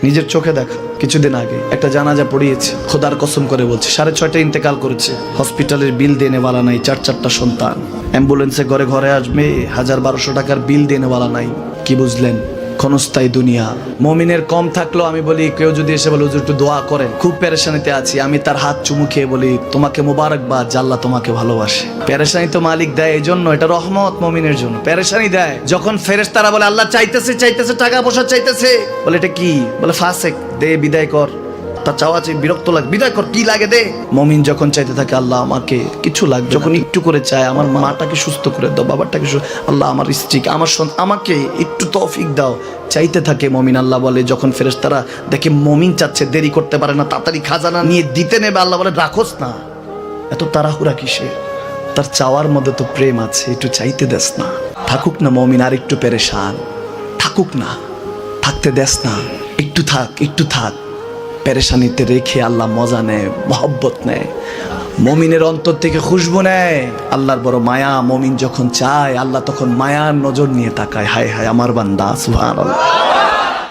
নিজের চোখে দেখা কিছুদিন আগে একটা জানাজা পড়িয়েছে, খোদার কসম করে বলছে 6:30 ইন্তেকাল করেছে। হসপিটালের বিল দেনেওয়ালা নাই, 4 সন্তান, অ্যাম্বুলেন্সে ঘরে ঘরে আসবে, 1000-1200 টাকার বিল দেনেওয়ালা নাই। কি বুঝলেন? ক্ষণস্থায়ী দুনিয়া। মুমিনের কম থাকলেও আমি বলি, কেউ যদি এসে বলে হুজুর একটু দোয়া করেন, খুব পেরেশানিতে আছি, আমি তার হাত চুমু খেয়ে বলি তোমাকে মোবারকবাদ, আল্লাহ তোমাকে ভালোবাসে। পেরেশানি তো মালিক দেয়, এই জন্য এটা রহমত মুমিনের জন্য। পেরেশানি দেয় যখন ফেরেশতারা বলে আল্লাহ চাইতেছে টাকা পয়সা চাইতেছে, বলে এটা কি? বলে ফাসেক, দে বিদায় কর। তার চাওয়া চাই বিরক্ত লাগে, বিদায় কর, কি লাগে দে। মুমিন যখন চাইতে থাকে আল্লাহ আমাকে কিছু লাগবে, যখন একটু করে চায় আমার মাটাকে সুস্থ করে দাও, বাবাটাকে আল্লাহ আমার স্ত্রীকে, আমার আমাকে একটু তৌফিক দাও, চাইতে থাকে মুমিন। আল্লাহ বলে যখন ফেরেশতারা দেখে মুমিন চাচ্ছে, দেরি করতে পারে না, তাড়াতাড়ি খাজানা নিয়ে দিতে নেবে, আল্লাহ বলে রাখোস না, এত তাড়াহুড়া কিসের? তার চাওয়ার মধ্যে তো প্রেম আছে, একটু চাইতে দেস না। থাকুক না মুমিন আর একটু পেরেশান, থাকুক না, থাকতে দেস না, একটু থাক, একটু থাক। পেরেশানিতে রেখে আল্লাহ মজা নেয়, মহব্বত নেয়, মুমিনের অন্তর থেকে খুশবু নেয়। আল্লাহর বড় মায়া, মুমিন যখন চায় আল্লাহ তখন মায়ার নজর নিয়ে তাকায়, হায় হায় আমার বান্দা, সুবহানাল্লাহ।